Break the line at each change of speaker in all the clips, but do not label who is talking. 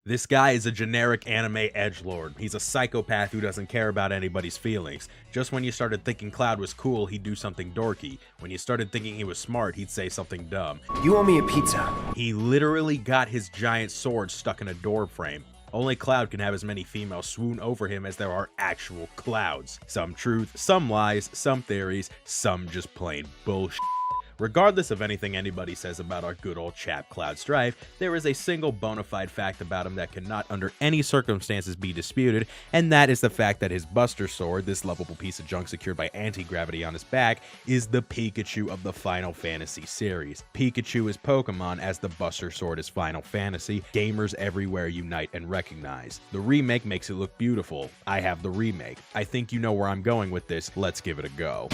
This guy is a generic anime edgelord. He's a psychopath who doesn't care about anybody's feelings. Just when you started thinking Cloud was cool, he'd do something dorky. When you started thinking he was smart, he'd say something dumb.
You owe me a pizza.
He literally got his giant sword stuck in a door frame. Only Cloud can have as many females swoon over him as there are actual clouds. Some truth, some lies, some theories, some just plain bullshit. Regardless of anything anybody says about our good old chap Cloud Strife, there is a single bona fide fact about him that cannot under any circumstances be disputed, and that is the fact that his Buster Sword, this lovable piece of junk secured by anti-gravity on his back, is the Pikachu of the Final Fantasy series. Pikachu is Pokemon as the Buster Sword is Final Fantasy. Gamers everywhere unite and recognize. The remake makes it look beautiful. I have the remake. I think you know where I'm going with this. Let's give it a go.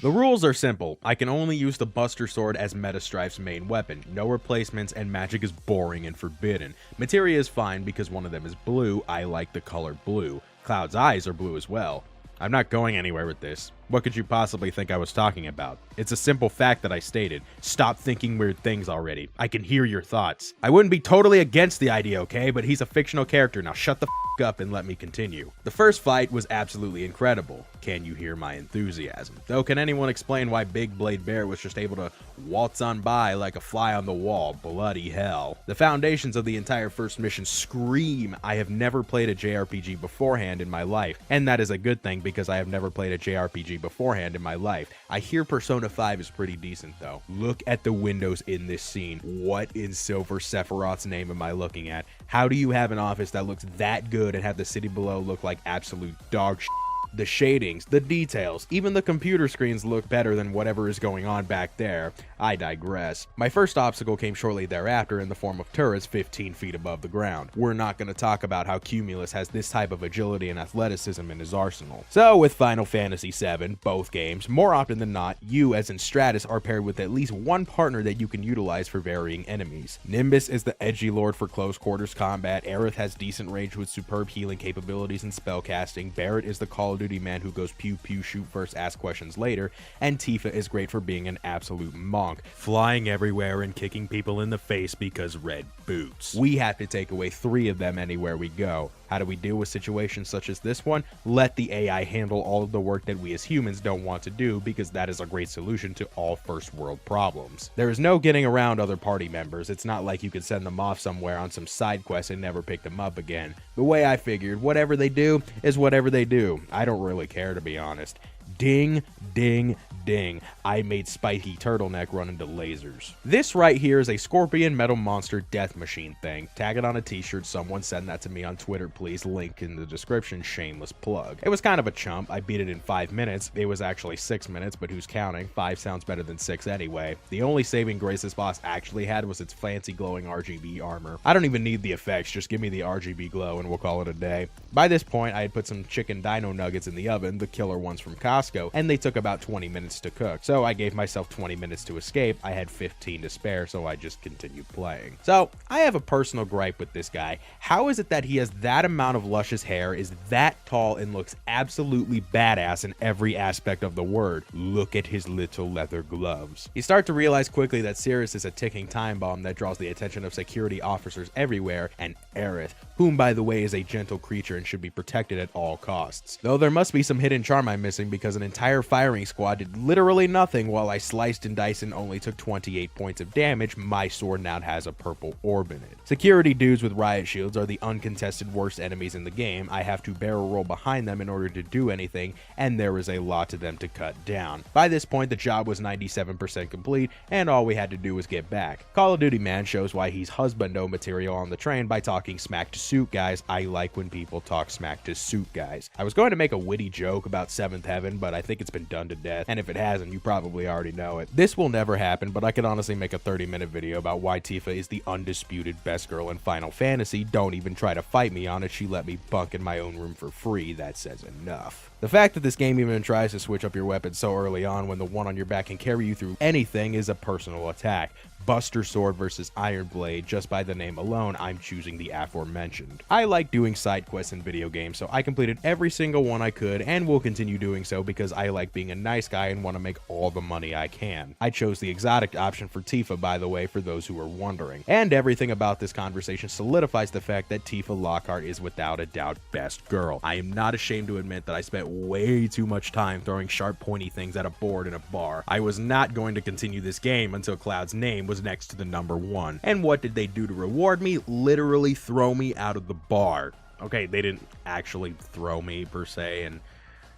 The rules are simple. I can only use the Buster Sword as Meta Strife's main weapon. No replacements, and magic is boring and forbidden. Materia is fine because one of them is blue. I like the color blue. Cloud's eyes are blue as well. I'm not going anywhere with this. What could you possibly think I was talking about? It's a simple fact that I stated. Stop thinking weird things already. I can hear your thoughts. I wouldn't be totally against the idea, okay? But he's a fictional character. Now shut the f up and let me continue. The first fight was absolutely incredible. Can you hear my enthusiasm? Though, can anyone explain why Big Blade Bear was just able to waltz on by like a fly on the wall? Bloody hell. The foundations of the entire first mission scream I have never played a JRPG beforehand in my life. And that is a good thing because I have never played a JRPG beforehand in my life. I hear Persona 5 is pretty decent though. Look at the windows in this scene. What in Silver Sephiroth's name am I looking at? How do you have an office that looks that good and have the city below look like absolute dog shit? The shadings, the details, even the computer screens look better than whatever is going on back there. I digress. My first obstacle came shortly thereafter in the form of turrets 15 feet above the ground. We're not going to talk about how Cumulus has this type of agility and athleticism in his arsenal. So with Final Fantasy VII, both games, more often than not, you as in Stratus are paired with at least one partner that you can utilize for varying enemies. Nimbus is the edgy lord for close quarters combat, Aerith has decent range with superb healing capabilities and spellcasting, Barrett is the Call of Duty man who goes pew pew shoot first, ask questions later, and Tifa is great for being an absolute monk, flying everywhere and kicking people in the face because red boots. We have to take away 3 of them anywhere we go. How do we deal with situations such as this one? Let the AI handle all of the work that we as humans don't want to do, because that is a great solution to all first world problems. There is no getting around other party members. It's not like you could send them off somewhere on some side quest and never pick them up again. The way I figured, whatever they do is whatever they do. I don't really care, to be honest. Ding, ding, ding. I made Spiky Turtleneck run into lasers. This right here is a Scorpion Metal Monster Death Machine thing. Tag it on a t-shirt. Someone send that to me on Twitter, please. Link in the description. Shameless plug. It was kind of a chump. I beat it in 5 minutes. It was actually 6 minutes, but who's counting? 5 sounds better than 6 anyway. The only saving grace this boss actually had was its fancy glowing RGB armor. I don't even need the effects. Just give me the RGB glow and we'll call it a day. By this point, I had put some chicken dino nuggets in the oven, the killer ones from Costco, and they took about 20 minutes to cook. So I gave myself 20 minutes to escape. I had 15 to spare, so I just continued playing. So I have a personal gripe with this guy. How is it that he has that amount of luscious hair, is that tall, and looks absolutely badass in every aspect of the word? Look at his little leather gloves. You start to realize quickly that Cirrus is a ticking time bomb that draws the attention of security officers everywhere, and Aerith, whom by the way is a gentle creature and should be protected at all costs. Though there must be some hidden charm I'm missing, because an entire firing squad did literally nothing while I sliced and diced and only took 28 points of damage. My sword now has a purple orb in it. Security dudes with riot shields are the uncontested worst enemies in the game. I have to barrel roll behind them in order to do anything, and there is a lot of them to cut down. By this point, the job was 97% complete, and all we had to do was get back. Call of Duty man shows why he's husbando material on the train by talking smack to suit guys. I like when people talk smack to suit guys. I was going to make a witty joke about 7th Heaven, but I think it's been done to death, and if it hasn't, you probably already know it. This will never happen, but I could honestly make a 30-minute video about why Tifa is the undisputed best girl in Final Fantasy. Don't even try to fight me on it. She let me bunk in my own room for free. That says enough. The fact that this game even tries to switch up your weapon so early on when the one on your back can carry you through anything is a personal attack. Buster Sword versus Iron Blade, just by the name alone, I'm choosing the aforementioned. I like doing side quests in video games, so I completed every single one I could and will continue doing so because I like being a nice guy and want to make all the money I can. I chose the exotic option for Tifa, by the way, for those who are wondering. And everything about this conversation solidifies the fact that Tifa Lockhart is without a doubt best girl. I am not ashamed to admit that I spent way too much time throwing sharp pointy things at a board in a bar. I was not going to continue this game until Cloud's name was next to the number 1. And what did they do to reward me? Literally throw me out of the bar. Okay, they didn't actually throw me per se, and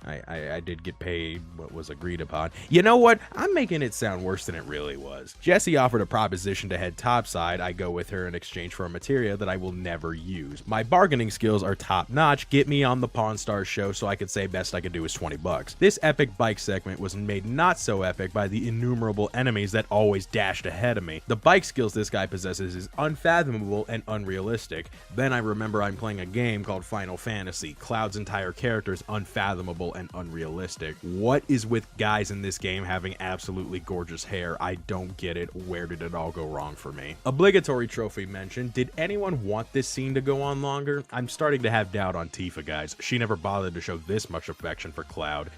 I did get paid what was agreed upon. You know what? I'm making it sound worse than it really was. Jessie offered a proposition to head topside. I go with her in exchange for a materia that I will never use. My bargaining skills are top notch. Get me on the Pawn Stars show so I could say best I could do is 20 bucks. This epic bike segment was made not so epic by the innumerable enemies that always dashed ahead of me. The bike skills this guy possesses is unfathomable and unrealistic. Then I remember I'm playing a game called Final Fantasy. Cloud's entire character is unfathomable and unrealistic. What is with guys in this game having absolutely gorgeous hair? I don't get it. Where did it all go wrong for me? Obligatory trophy mention. Did anyone want this scene to go on longer? I'm starting to have doubt on Tifa, guys. She never bothered to show this much affection for Cloud.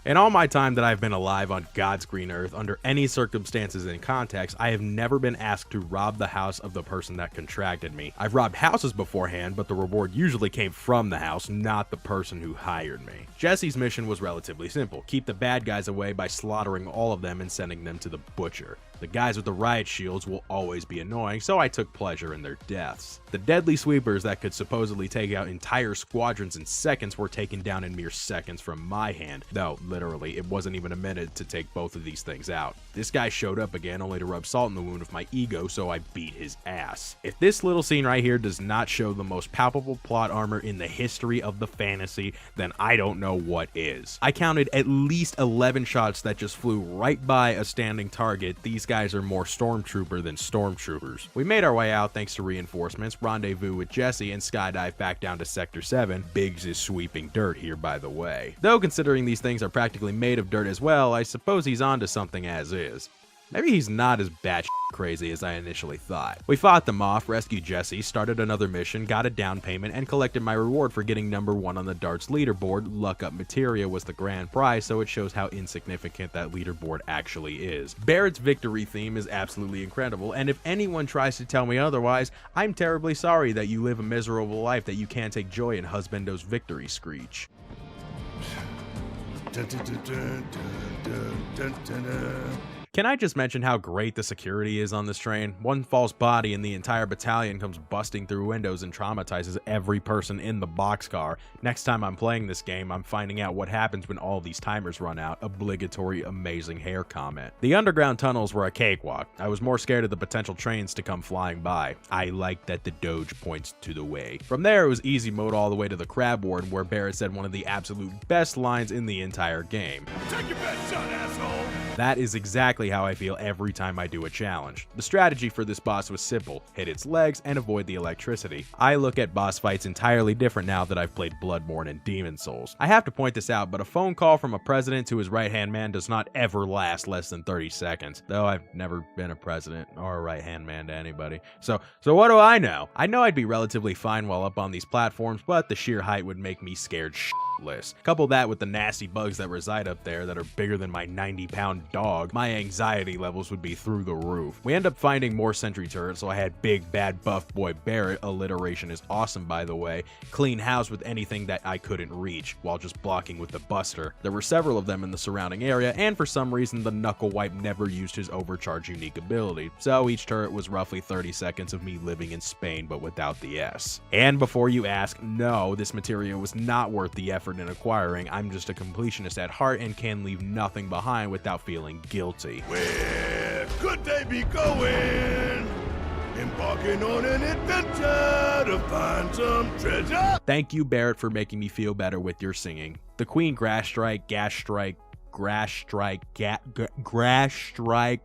In all my time that I've been alive on God's green earth, under any circumstances and context, I have never been asked to rob the house of the person that contracted me. I've robbed houses beforehand, but the reward usually came from the house, not the person who hired me. Jessie's mission was relatively simple. Keep the bad guys away by slaughtering all of them and sending them to the butcher. The guys with the riot shields will always be annoying, so I took pleasure in their deaths. The deadly sweepers that could supposedly take out entire squadrons in seconds were taken down in mere seconds from my hand, though literally it wasn't even a minute to take both of these things out. This guy showed up again only to rub salt in the wound of my ego, so I beat his ass. If this little scene right here does not show the most palpable plot armor in the history of the fantasy, then I don't know what is. I counted at least 11 shots that just flew right by a standing target. These guys are more stormtrooper than stormtroopers. We made our way out thanks to reinforcements, rendezvous with Jessie, and skydive back down to Sector 7. Biggs is sweeping dirt here, by the way. Though considering these things are practically made of dirt as well, I suppose he's onto something as is. Maybe he's not as batshit crazy as I initially thought. We fought them off, rescued Jessie, started another mission, got a down payment, and collected my reward for getting number 1 on the darts leaderboard. Luck Up Materia was the grand prize, so it shows how insignificant that leaderboard actually is. Barrett's victory theme is absolutely incredible, and if anyone tries to tell me otherwise, I'm terribly sorry that you live a miserable life that you can't take joy in Husbando's victory screech. Can I just mention how great the security is on this train? One false body and the entire battalion comes busting through windows and traumatizes every person in the boxcar. Next time I'm playing this game, I'm finding out what happens when all these timers run out. Obligatory amazing hair comment. The underground tunnels were a cakewalk. I was more scared of the potential trains to come flying by. I like that the Doge points to the way. From there, it was easy mode all the way to the Crab Warden, where Barrett said one of the absolute best lines in the entire game. Take your best shot, asshole! That is exactly how I feel every time I do a challenge. The strategy for this boss was simple: hit its legs and avoid the electricity. I look at boss fights entirely different now that I've played Bloodborne and Demon Souls. I have to point this out, but a phone call from a president to his right-hand man does not ever last less than 30 seconds. Though I've never been a president or a right-hand man to anybody. So what do I know? I know I'd be relatively fine while up on these platforms, but the sheer height would make me scared shitless. Couple that with the nasty bugs that reside up there that are bigger than my 90-pound dog, my anxiety levels would be through the roof. We end up finding more sentry turrets, so I had big bad buff boy Barrett. Alliteration is awesome, by the way. Clean house with anything that I couldn't reach, while just blocking with the Buster. There were several of them in the surrounding area, and for some reason the Knuckle Wipe never used his overcharge unique ability, so each turret was roughly 30 seconds of me living in Spain but without the S. And before you ask, no, this material was not worth the effort in acquiring. I'm just a completionist at heart and can leave nothing behind without feeling guilty.
Where could they be going? Embarking on an adventure to find some treasure?
Thank you, Barrett, for making me feel better with your singing. The Queen Grass Strike,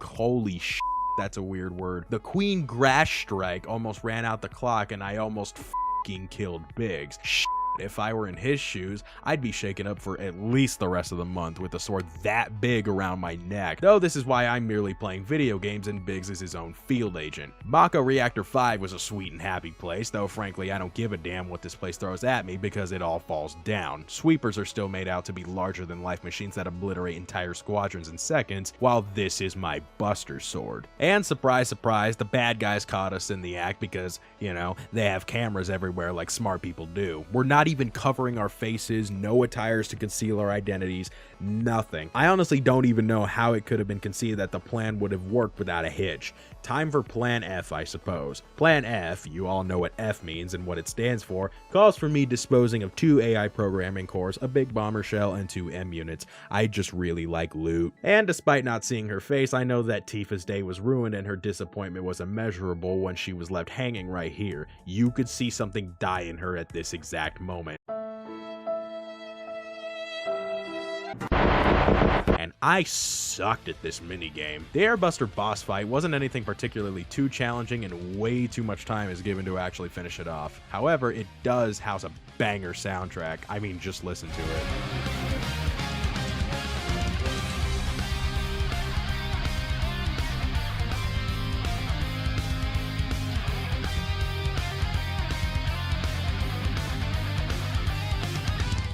holy shit, that's a weird word. The Queen Grass Strike almost ran out the clock and I almost f***ing killed Biggs. If I were in his shoes, I'd be shaken up for at least the rest of the month with a sword that big around my neck. Though this is why I'm merely playing video games and Biggs is his own field agent. Mako Reactor 5 was a sweet and happy place, though frankly I don't give a damn what this place throws at me because it all falls down. Sweepers are still made out to be larger than life machines that obliterate entire squadrons in seconds, while this is my Buster Sword. And surprise, surprise, the bad guys caught us in the act because, you know, they have cameras everywhere like smart people do. We're not even covering our faces, no attires to conceal our identities, nothing. I honestly don't even know how it could have been conceived that the plan would have worked without a hitch. Time for Plan F, I suppose. Plan F, you all know what F means and what it stands for, calls for me disposing of 2 AI programming cores, a big bomber shell, and 2 M units. I just really like loot. And despite not seeing her face, I know that Tifa's day was ruined and her disappointment was immeasurable when she was left hanging right here. You could see something die in her at this exact moment. And I sucked at this minigame. The Airbuster boss fight wasn't anything particularly too challenging and way too much time is given to actually finish it off. However, it does house a banger soundtrack. I mean, just listen to it.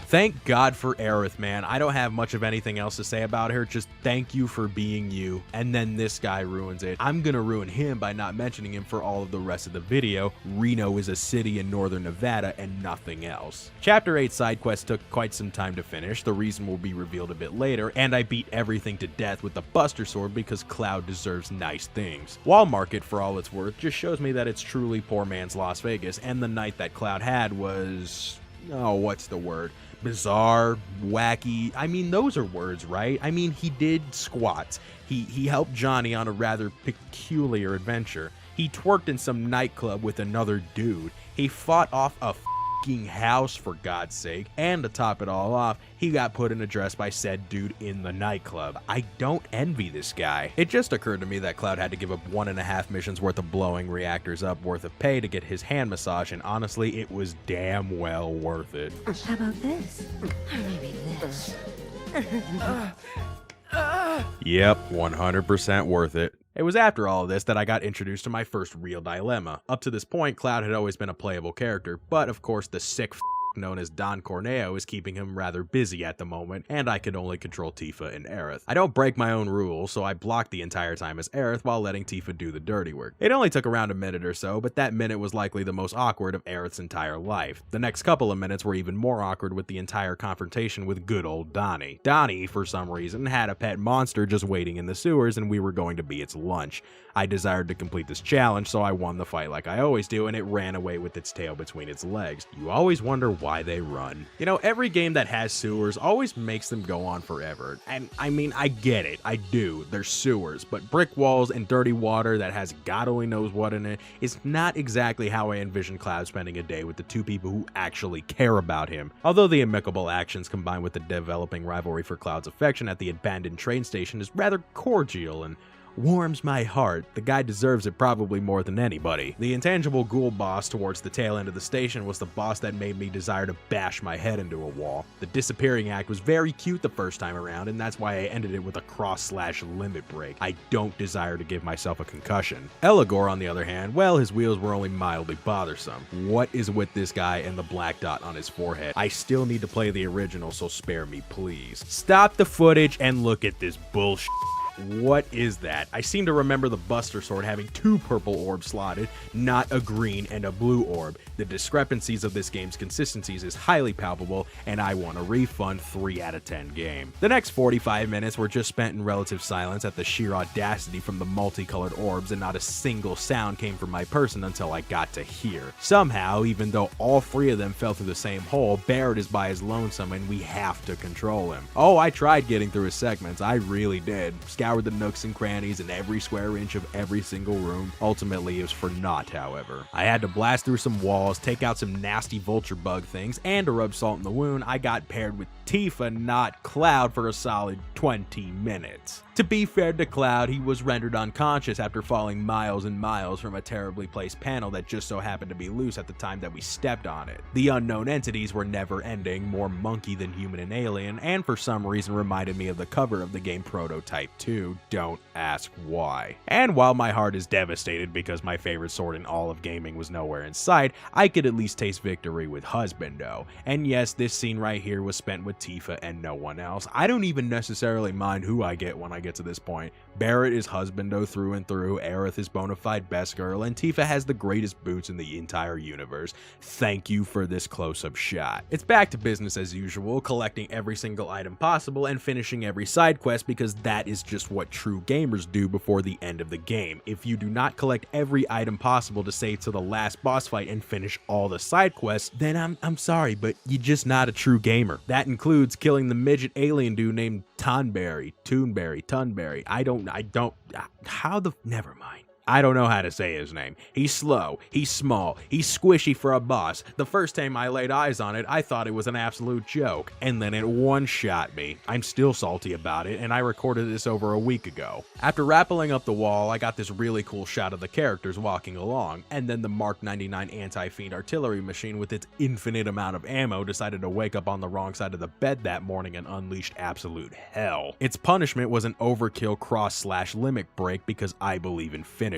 Thank God for Aerith, man. I don't have much of anything else to say about her, just thank you for being you. And then this guy ruins it. I'm gonna ruin him by not mentioning him for all of the rest of the video. Reno is a city in northern Nevada and nothing else. Chapter 8 side quest took quite some time to finish, the reason will be revealed a bit later, and I beat everything to death with the Buster Sword because Cloud deserves nice things. Wall Market, for all it's worth, just shows me that it's truly poor man's Las Vegas, and the night that Cloud had was... oh, what's the word? Bizarre, wacky. I mean, those are words, right? I mean, he did squats. He helped Johnny on a rather peculiar adventure. He twerked in some nightclub with another dude. He fought off a fucking house, for God's sake. And to top it all off, he got put in a dress by said dude in the nightclub. I don't envy this guy. It just occurred to me that Cloud had to give up 1.5 missions worth of blowing reactors up worth of pay to get his hand massage, and honestly, it was damn well worth it.
How about this? Or maybe this?
Yep, 100% worth it. It was after all of this that I got introduced to my first real dilemma. Up to this point, Cloud had always been a playable character, but of course the sick known as Don Corneo is keeping him rather busy at the moment, and I could only control Tifa and Aerith. I don't break my own rules, so I blocked the entire time as Aerith while letting Tifa do the dirty work. It only took around a minute or so, but that minute was likely the most awkward of Aerith's entire life. The next couple of minutes were even more awkward with the entire confrontation with good old Donnie. Donnie, for some reason, had a pet monster just waiting in the sewers and we were going to be its lunch. I desired to complete this challenge, so I won the fight like I always do, and it ran away with its tail between its legs. You always wonder why they run. You know, every game that has sewers always makes them go on forever. And I mean, I get it, I do, they're sewers, but brick walls and dirty water that has God only knows what in it is not exactly how I envision Cloud spending a day with the 2 people who actually care about him. Although the amicable actions combined with the developing rivalry for Cloud's affection at the abandoned train station is rather cordial and warms my heart. The guy deserves it probably more than anybody. The intangible ghoul boss towards the tail end of the station was the boss that made me desire to bash my head into a wall. The disappearing act was very cute the first time around, and that's why I ended it with a cross/limit break. I don't desire to give myself a concussion. Eligor, on the other hand, well, his wheels were only mildly bothersome. What is with this guy and the black dot on his forehead? I still need to play the original, so spare me, please. Stop the footage and look at this bullshit. What is that? I seem to remember the Buster Sword having 2 purple orbs slotted, not a green and a blue orb. The discrepancies of this game's consistencies is highly palpable, and I want a refund 3 out of 10 game. The next 45 minutes were just spent in relative silence at the sheer audacity from the multicolored orbs, and not a single sound came from my person until I got to here. Somehow, even though all 3 of them fell through the same hole, Barrett is by his lonesome and we have to control him. Oh, I tried getting through his segments, I really did. scoured the nooks and crannies in every square inch of every single room. Ultimately, it was for naught, however. I had to blast through some walls, take out some nasty vulture bug things, and to rub salt in the wound, I got paired with Tifa, not Cloud, for a solid 20 minutes. To be fair to Cloud, he was rendered unconscious after falling miles and miles from a terribly placed panel that just so happened to be loose at the time that we stepped on it. The unknown entities were never ending, more monkey than human and alien, and for some reason reminded me of the cover of the game Prototype 2, don't ask why. And while my heart is devastated because my favorite sword in all of gaming was nowhere in sight, I could at least taste victory with Husbando. And yes, this scene right here was spent with Tifa and no one else. I don't even necessarily mind who I get when I get to this point. Barrett is Husbando through and through, Aerith is bonafide best girl, and Tifa has the greatest boots in the entire universe. Thank you for this close-up shot. It's back to business as usual, collecting every single item possible and finishing every side quest because that is just what true gamers do before the end of the game. If you do not collect every item possible to save to the last boss fight and finish all the side quests, then I'm sorry, but you're just not a true gamer. That includes killing the midget alien dude named Toonberry, never mind. I don't know how to say his name. He's slow, he's small, he's squishy for a boss. The first time I laid eyes on it, I thought it was an absolute joke, and then it one-shot me. I'm still salty about it, and I recorded this over a week ago. After rappelling up the wall, I got this really cool shot of the characters walking along, and then the Mark 99 anti-fiend artillery machine with its infinite amount of ammo decided to wake up on the wrong side of the bed that morning and unleashed absolute hell. Its punishment was an overkill cross/limit break because I believe in finishers.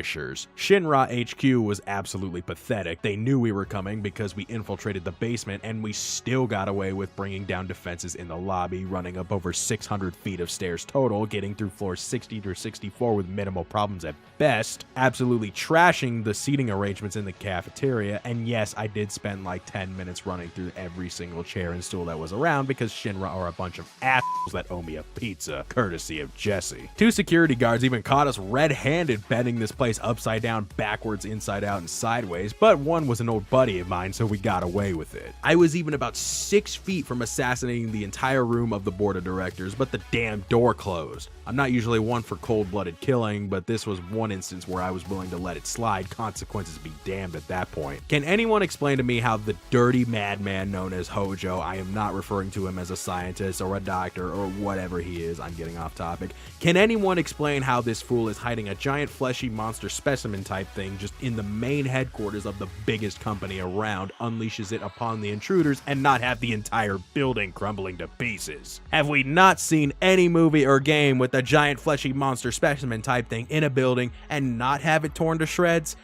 Shinra HQ was absolutely pathetic. They knew we were coming because we infiltrated the basement and we still got away with bringing down defenses in the lobby, running up over 600 feet of stairs total, getting through floors 60 to 64 with minimal problems at best, absolutely trashing the seating arrangements in the cafeteria, and yes, I did spend like 10 minutes running through every single chair and stool that was around because Shinra are a bunch of assholes that owe me a pizza, courtesy of Jesse. 2 security guards even caught us red-handed bending this place upside down, backwards, inside out, and sideways, but one was an old buddy of mine, so we got away with it. I was even about 6 feet from assassinating the entire room of the board of directors, but the damn door closed. I'm not usually one for cold-blooded killing, but this was one instance where I was willing to let it slide, consequences be damned at that point. Can anyone explain to me how the dirty madman known as Hojo, I am not referring to him as a scientist or a doctor or whatever he is, I'm getting off topic, can anyone explain how this fool is hiding a giant fleshy monster specimen type thing just in the main headquarters of the biggest company around, unleashes it upon the intruders, and not have the entire building crumbling to pieces? Have we not seen any movie or game with a giant fleshy monster specimen type thing in a building and not have it torn to shreds?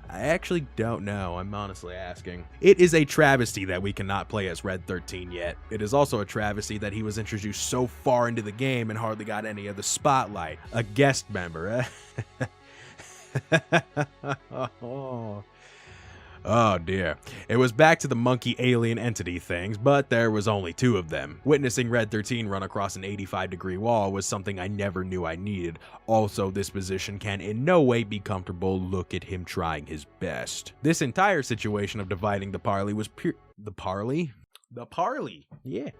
I actually don't know, I'm honestly asking. It is a travesty that we cannot play as Red 13 yet. It is also a travesty that he was introduced so far into the game and hardly got any of the spotlight. A guest member, Oh dear. It was back to the monkey alien entity things, but there was only 2 of them. Witnessing Red 13 run across an 85-degree wall was something I never knew I needed. Also, this position can in no way be comfortable. Look at him trying his best. This entire situation of dividing the party was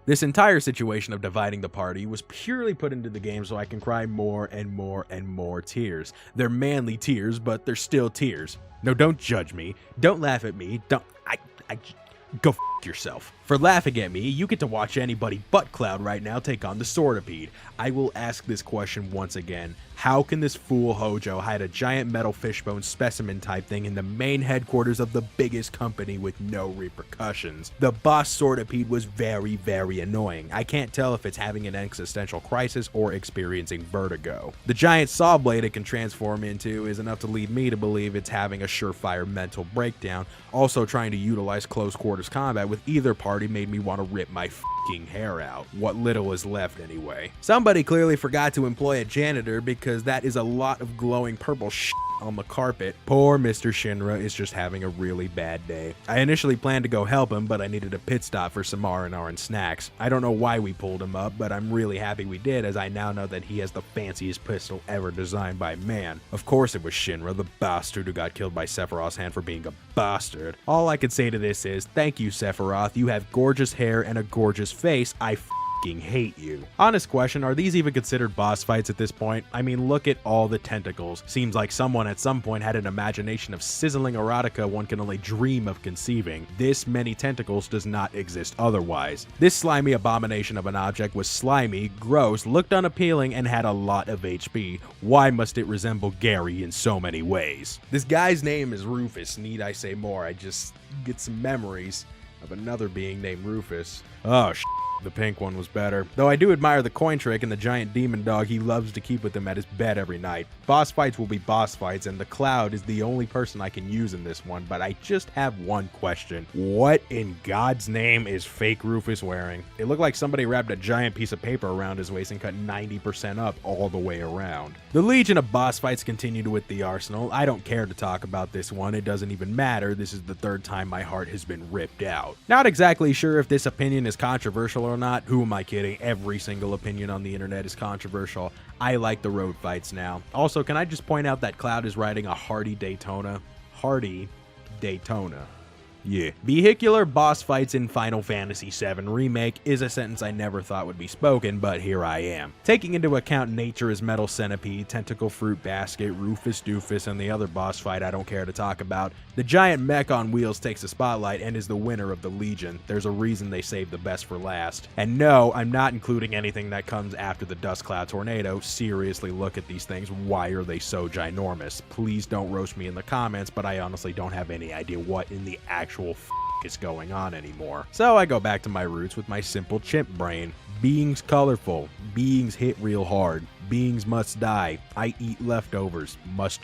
This entire situation of dividing the party was purely put into the game so I can cry more and more and more tears. They're manly tears, but they're still tears. No, don't judge me. Don't laugh at me. Go f yourself. For laughing at me, you get to watch anybody but Cloud right now take on the Swordipede. I will ask this question once again. How can this fool Hojo hide a giant metal fishbone specimen type thing in the main headquarters of the biggest company with no repercussions? The boss Swordipede was very, very annoying. I can't tell if it's having an existential crisis or experiencing vertigo. The giant saw blade it can transform into is enough to lead me to believe it's having a surefire mental breakdown. Also, trying to utilize close quarters combat with either party made me want to rip my f***ing hair out. What little is left anyway. Somebody clearly forgot to employ a janitor because that is a lot of glowing purple shit on the carpet. Poor Mr. Shinra is just having a really bad day. I initially planned to go help him, but I needed a pit stop for some R&R and snacks. I don't know why we pulled him up, but I'm really happy we did, as I now know that he has the fanciest pistol ever designed by man. Of course it was Shinra, the bastard who got killed by Sephiroth's hand for being a bastard. All I could say to this is, thank you Sephiroth, you have gorgeous hair and a gorgeous face. I fucking hate you. Honest question, are these even considered boss fights at this point? I mean, look at all the tentacles. Seems like someone at some point had an imagination of sizzling erotica one can only dream of conceiving. This many tentacles does not exist otherwise. This slimy abomination of an object was slimy, gross, looked unappealing, and had a lot of HP. Why must it resemble Gary in so many ways? This guy's name is Rufus. Need I say more? I just get some memories of another being named Rufus. Oh, the pink one was better. Though I do admire the coin trick and the giant demon dog he loves to keep with him at his bed every night. Boss fights will be boss fights, and the Cloud is the only person I can use in this one, but I just have one question. What in God's name is fake Rufus wearing? It looked like somebody wrapped a giant piece of paper around his waist and cut 90% up all the way around. The legion of boss fights continued with the arsenal. I don't care to talk about this one. It doesn't even matter. This is the third time my heart has been ripped out. Not exactly sure if this opinion is controversial or not. Who am I kidding? Every single opinion on the internet is controversial. I like the road fights now. Also, can I just point out that Cloud is riding a Hardy Daytona? Hardy Daytona. Yeah. Vehicular boss fights in Final Fantasy VII Remake is a sentence I never thought would be spoken, but here I am. Taking into account Nature's Metal Centipede, Tentacle Fruit Basket, Rufus Doofus, and the other boss fight I don't care to talk about, the giant mech on wheels takes the spotlight and is the winner of the Legion. There's a reason they saved the best for last. And no, I'm not including anything that comes after the Dust Cloud Tornado. Seriously, look at these things. Why are they so ginormous? Please don't roast me in the comments, but I honestly don't have any idea what in the actual is going on anymore. So I go back to my roots with my simple chimp brain. Beings colorful, beings hit real hard, beings must die, I eat leftovers, must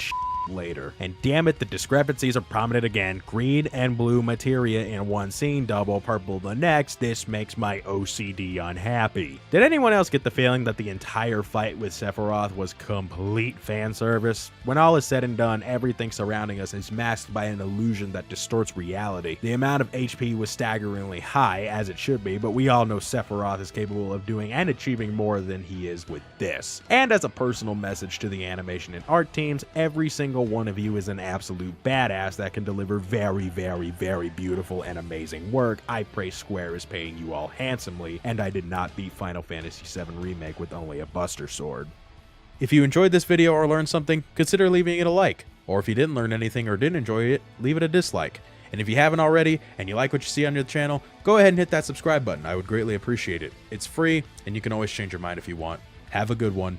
later. And damn it, the discrepancies are prominent again. Green and blue materia in one scene, double purple the next. This makes my OCD unhappy. Did anyone else get the feeling that the entire fight with Sephiroth was complete fan service? When all is said and done, everything surrounding us is masked by an illusion that distorts reality. The amount of HP was staggeringly high, as it should be, but we all know Sephiroth is capable of doing and achieving more than he is with this. And as a personal message to the animation and art teams, every single one of you is an absolute badass that can deliver very, very, very beautiful and amazing work. I pray Square is paying you all handsomely, and I did not beat Final Fantasy VII Remake with only a Buster Sword. If you enjoyed this video or learned something, consider leaving it a like. Or if you didn't learn anything or didn't enjoy it, leave it a dislike. And if you haven't already, and you like what you see on your channel, go ahead and hit that subscribe button. I would greatly appreciate it. It's free, and you can always change your mind if you want. Have a good one.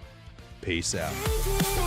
Peace out.